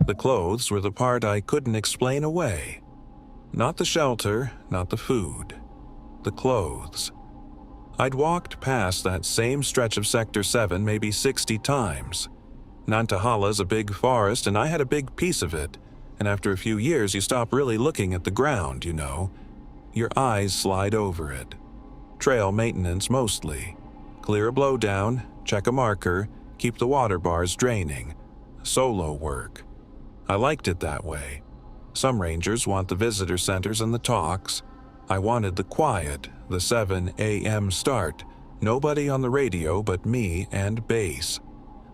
The clothes were the part I couldn't explain away. Not the shelter, not the food. The clothes. I'd walked past that same stretch of Sector 7 maybe 60 times. Nantahala's a big forest, and I had a big piece of it, and after a few years you stop really looking at the ground, you know. Your eyes slide over it. Trail maintenance mostly. Clear a blowdown, check a marker, keep the water bars draining. Solo work. I liked it that way. Some rangers want the visitor centers and the talks. I wanted the quiet, the 7 a.m. start. Nobody on the radio but me and base.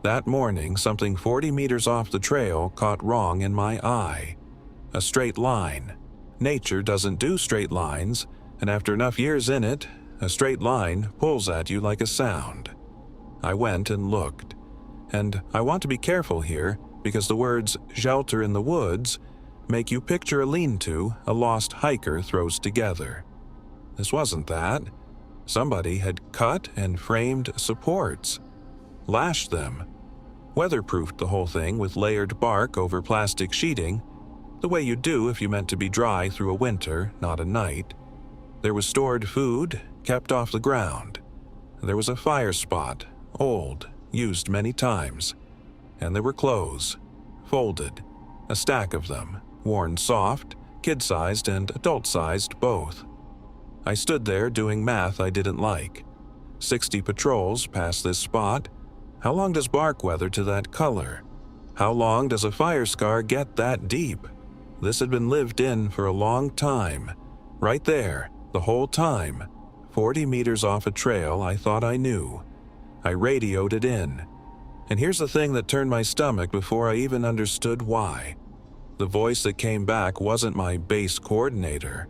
That morning, something 40 meters off the trail caught wrong in my eye. A straight line. Nature doesn't do straight lines, and after enough years in it, a straight line pulls at you like a sound. I went and looked. And I want to be careful here, because the words "shelter in the woods" make you picture a lean-to a lost hiker throws together. This wasn't that. Somebody had cut and framed supports, lashed them, weatherproofed the whole thing with layered bark over plastic sheeting, the way you do if you meant to be dry through a winter, not a night. There was stored food, kept off the ground. There was a fire spot, old, used many times. And there were clothes, folded, a stack of them, worn soft, kid-sized and adult-sized both. I stood there doing math I didn't like. 60 patrols past this spot. How long does bark weather to that color? How long does a fire scar get that deep? This had been lived in for a long time. Right there, the whole time. 40 meters off a trail I thought I knew. I radioed it in. And here's the thing that turned my stomach before I even understood why. The voice that came back wasn't my base coordinator.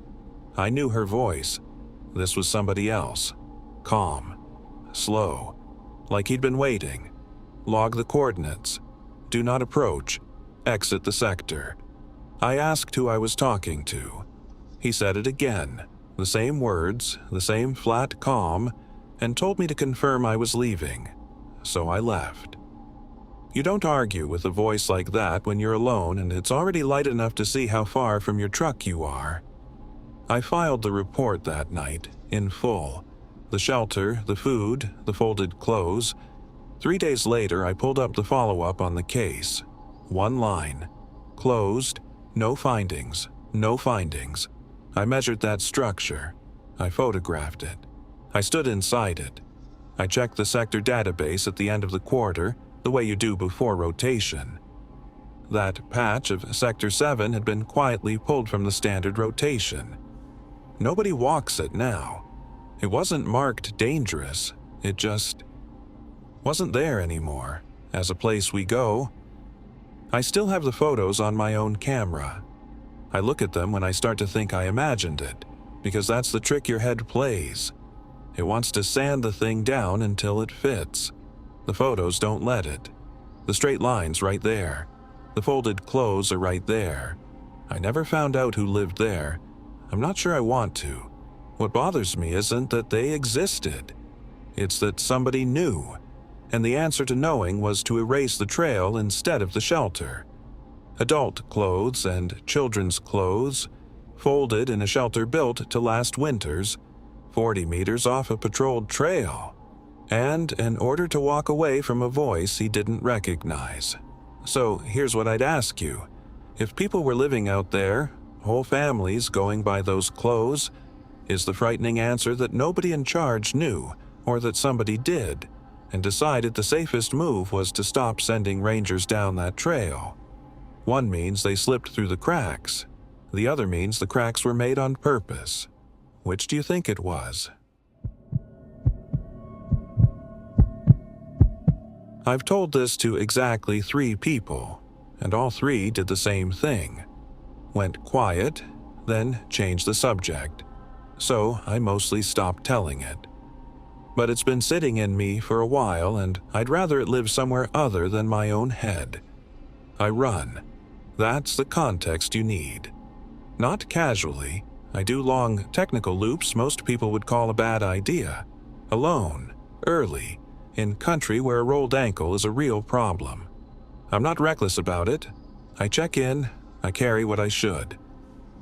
I knew her voice. This was somebody else. Calm. Slow. Like he'd been waiting. Log the coordinates. Do not approach. Exit the sector. I asked who I was talking to. He said it again. The same words, the same flat calm, and told me to confirm I was leaving. So I left. You don't argue with a voice like that when you're alone and it's already light enough to see how far from your truck you are. I filed the report that night, in full. The shelter, the food, the folded clothes. 3 days later, I pulled up the follow-up on the case. One line. Closed, no findings, no findings. I measured that structure. I photographed it. I stood inside it. I checked the sector database at the end of the quarter, the way you do before rotation. That patch of Sector 7 had been quietly pulled from the standard rotation. Nobody walks it now. It wasn't marked dangerous. It just wasn't there anymore, as a place we go. I still have the photos on my own camera. I look at them when I start to think I imagined it, because that's the trick your head plays. It wants to sand the thing down until it fits. The photos don't let it. The straight line's right there. The folded clothes are right there. I never found out who lived there. I'm not sure I want to. What bothers me isn't that they existed. It's that somebody knew, and the answer to knowing was to erase the trail instead of the shelter. Adult clothes and children's clothes, folded in a shelter built to last winters, 40 meters off a patrolled trail, and an order to walk away from a voice he didn't recognize. So here's what I'd ask you. If people were living out there, whole families going by those clothes, is the frightening answer that nobody in charge knew, or that somebody did, and decided the safest move was to stop sending rangers down that trail? One means they slipped through the cracks. The other means the cracks were made on purpose. Which do you think it was? I've told this to exactly 3 people, and all 3 did the same thing. Went quiet, then changed the subject. So I mostly stopped telling it. But it's been sitting in me for a while, and I'd rather it live somewhere other than my own head. I run. That's the context you need. Not casually. I do long technical loops most people would call a bad idea. Alone, early, in country where a rolled ankle is a real problem. I'm not reckless about it. I check in, I carry what I should.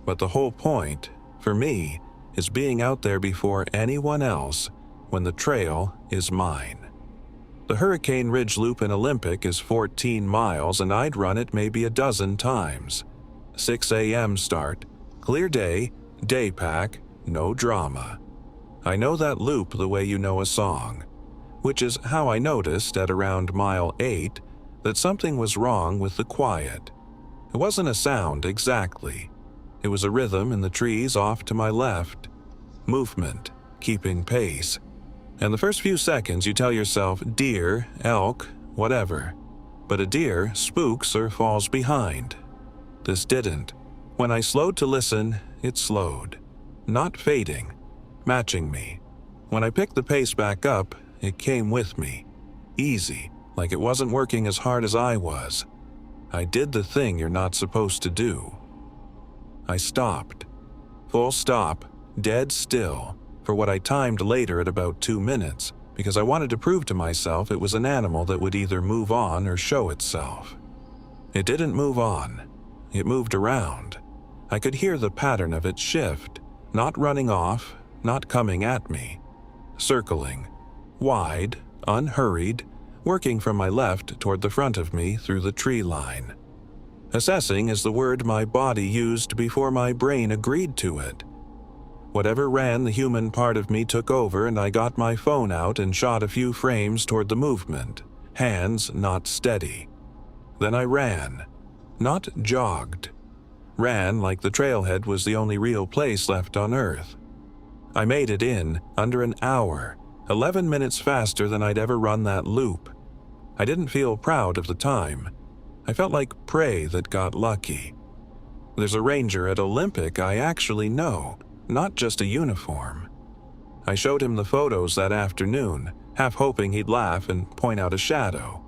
But the whole point, for me, is being out there before anyone else when the trail is mine. The Hurricane Ridge Loop in Olympic is 14 miles and I'd run it maybe a dozen times. 6 a.m. start, clear day, day pack, no drama. I know that loop the way you know a song, which is how I noticed at around mile 8 that something was wrong with the quiet. It wasn't a sound exactly. It was a rhythm in the trees off to my left. Movement, keeping pace. And the first few seconds you tell yourself deer, elk, whatever. But a deer spooks or falls behind. This didn't. When I slowed to listen, it slowed. Not fading, matching me. When I picked the pace back up, it came with me. Easy, like it wasn't working as hard as I was. I did the thing you're not supposed to do. I stopped. Full stop, dead still, for what I timed later at about 2 minutes, because I wanted to prove to myself it was an animal that would either move on or show itself. It didn't move on. It moved around. I could hear the pattern of its shift, not running off, not coming at me. Circling, wide, unhurried, working from my left toward the front of me through the tree line. Assessing is the word my body used before my brain agreed to it. Whatever ran the human part of me took over and I got my phone out and shot a few frames toward the movement, hands not steady. Then I ran, not jogged. Ran like the trailhead was the only real place left on Earth. I made it in under an hour, 11 minutes faster than I'd ever run that loop. I didn't feel proud of the time. I felt like prey that got lucky. There's a ranger at Olympic I actually know, not just a uniform. I showed him the photos that afternoon, half hoping he'd laugh and point out a shadow.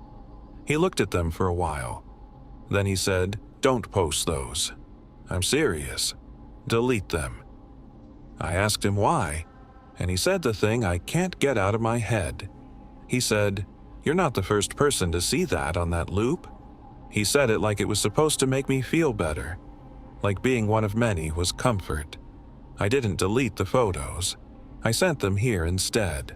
He looked at them for a while. Then he said, "Don't post those." I'm serious. Delete them. I asked him why, and he said the thing I can't get out of my head. He said, "You're not the first person to see that on that loop." He said it like it was supposed to make me feel better, like being one of many was comfort. I didn't delete the photos. I sent them here instead.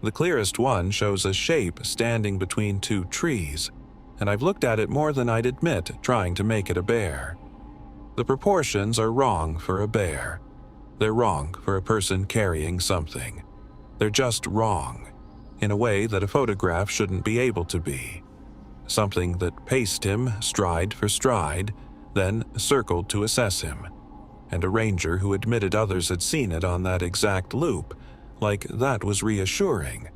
The clearest one shows a shape standing between two trees, and I've looked at it more than I'd admit trying to make it a bear. The proportions are wrong for a bear. They're wrong for a person carrying something. They're just wrong, in a way that a photograph shouldn't be able to be. Something that paced him stride for stride, then circled to assess him. And a ranger who admitted others had seen it on that exact loop, like that was reassuring.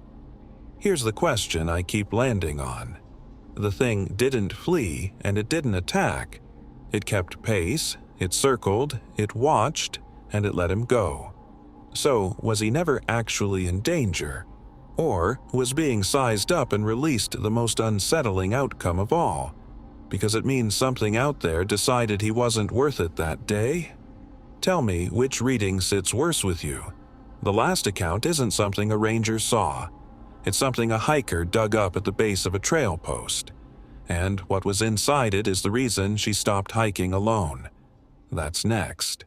Here's the question I keep landing on. The thing didn't flee and it didn't attack. It kept pace, it circled, it watched, and it let him go. So, was he never actually in danger? Or was being sized up and released the most unsettling outcome of all? Because it means something out there decided he wasn't worth it that day? Tell me which reading sits worse with you. The last account isn't something a ranger saw. It's something a hiker dug up at the base of a trail post. And what was inside it is the reason she stopped hiking alone. That's next.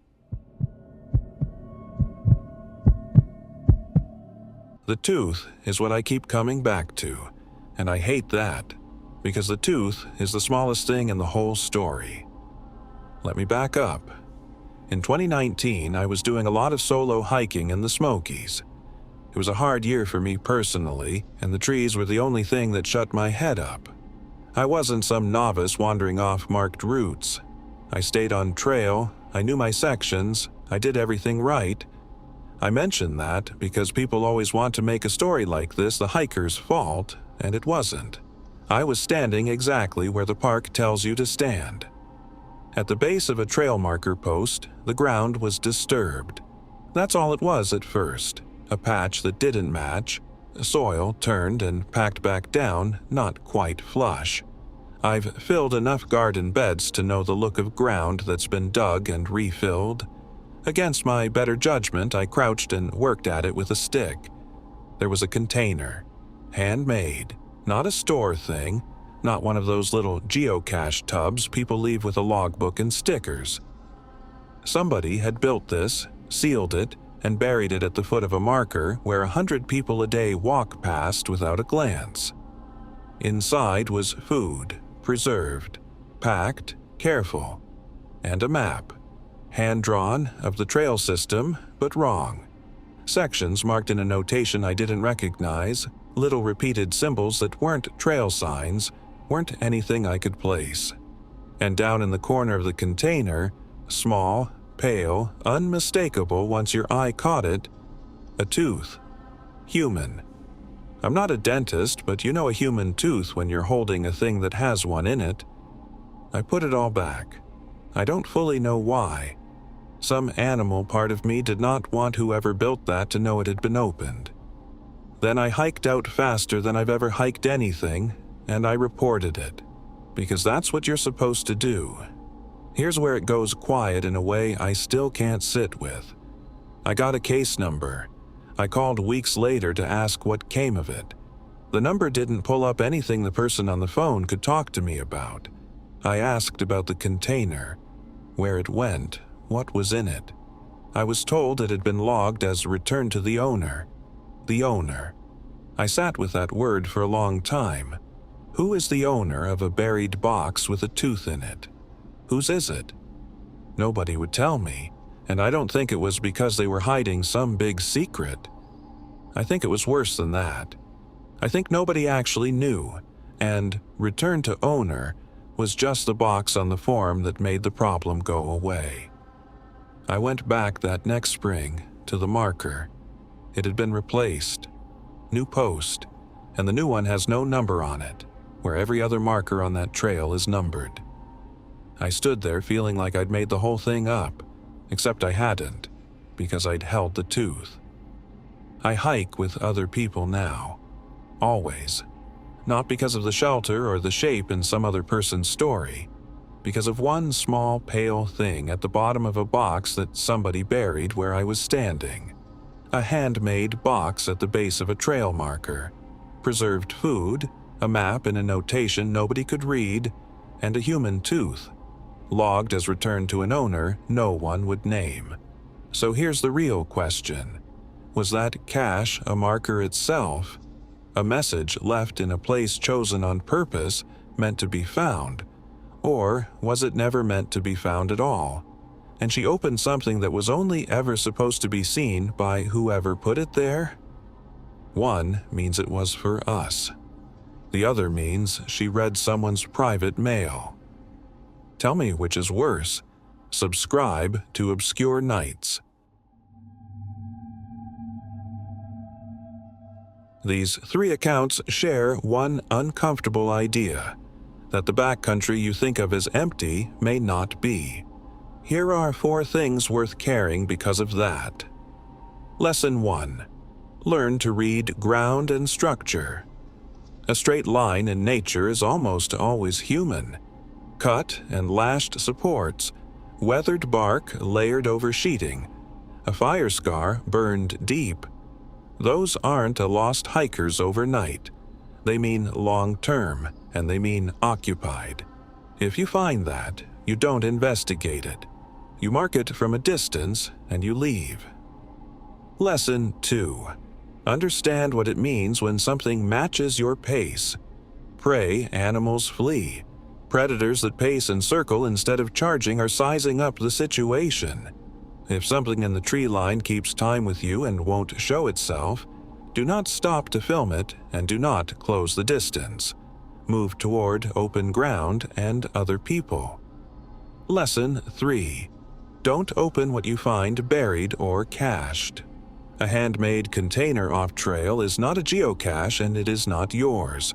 The tooth is what I keep coming back to, and I hate that, because the tooth is the smallest thing in the whole story. Let me back up. In 2019, I was doing a lot of solo hiking in the Smokies. It was a hard year for me personally, and the trees were the only thing that shut my head up. I wasn't some novice wandering off marked routes. I stayed on trail, I knew my sections, I did everything right. I mention that because people always want to make a story like this the hiker's fault, and it wasn't. I was standing exactly where the park tells you to stand. At the base of a trail marker post, the ground was disturbed. That's all it was at first, a patch that didn't match, soil turned and packed back down, not quite flush. I've filled enough garden beds to know the look of ground that's been dug and refilled. Against my better judgment, I crouched and worked at it with a stick. There was a container, handmade, not a store thing, Not one of those little geocache tubs people leave with a logbook and stickers. Somebody had built this, sealed it, and buried it at the foot of a marker where 100 people a day walk past without a glance. Inside was food, preserved, packed, careful, and a map, hand-drawn, of the trail system, but wrong. Sections marked in a notation I didn't recognize, little repeated symbols that weren't trail signs, weren't anything I could place. And down in the corner of the container, small, pale, unmistakable once your eye caught it, a tooth. Human. I'm not a dentist, but you know a human tooth when you're holding a thing that has one in it. I put it all back. I don't fully know why. Some animal part of me did not want whoever built that to know it had been opened. Then I hiked out faster than I've ever hiked anything, and I reported it. Because that's what you're supposed to do. Here's where it goes quiet in a way I still can't sit with. I got a case number. I called weeks later to ask what came of it. The number didn't pull up anything the person on the phone could talk to me about. I asked about the container, where it went, what was in it. I was told it had been logged as returned to the owner. The owner. I sat with that word for a long time. Who is the owner of a buried box with a tooth in it? Whose is it? Nobody would tell me, and I don't think it was because they were hiding some big secret. I think it was worse than that. I think nobody actually knew, and return to owner was just the box on the form that made the problem go away. I went back that next spring to the marker. It had been replaced. New post, and the new one has no number on it, where every other marker on that trail is numbered. I stood there feeling like I'd made the whole thing up, except I hadn't, because I'd held the tooth. I hike with other people now. Always. Not because of the shelter or the shape in some other person's story, because of one small pale thing at the bottom of a box that somebody buried where I was standing. A handmade box at the base of a trail marker. Preserved food, a map and a notation nobody could read, and a human tooth. Logged as returned to an owner no one would name. So here's the real question. Was that cache a marker itself? A message left in a place chosen on purpose, meant to be found? Or was it never meant to be found at all? And she opened something that was only ever supposed to be seen by whoever put it there? One means it was for us. The other means she read someone's private mail. Tell me which is worse. Subscribe to Obscure Nights. These 3 accounts share one uncomfortable idea, that the backcountry you think of as empty may not be. Here are 4 things worth caring because of that. Lesson 1. Learn to read ground and structure. A straight line in nature is almost always human. Cut and lashed supports, weathered bark layered over sheeting, a fire scar burned deep. Those aren't a lost hikers overnight. They mean long-term, and they mean occupied. If you find that, you don't investigate it. You mark it from a distance, and you leave. Lesson 2. Understand what it means when something matches your pace. Prey animals flee. Predators that pace and circle instead of charging are sizing up the situation. If something in the tree line keeps time with you and won't show itself, do not stop to film it and do not close the distance. Move toward open ground and other people. Lesson 3. Don't open what you find buried or cached. A handmade container off-trail is not a geocache and it is not yours.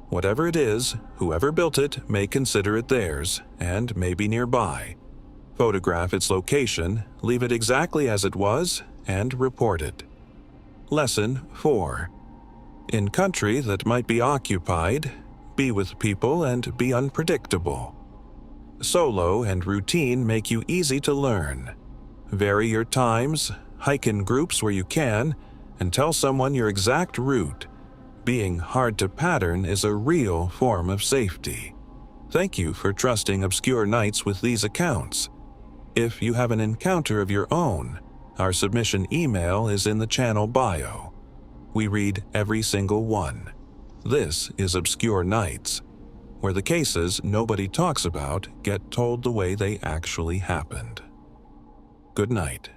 Whatever it is, whoever built it may consider it theirs and may be nearby. Photograph its location, leave it exactly as it was, and report it. Lesson 4. In country that might be occupied, be with people and be unpredictable. Solo and routine make you easy to learn. Vary your times, hike in groups where you can, and tell someone your exact route. Being hard to pattern is a real form of safety. Thank you for trusting Obscure Nights with these accounts. If you have an encounter of your own, our submission email is in the channel bio. We read every single one. This is Obscure Nights, where the cases nobody talks about get told the way they actually happened. Good night.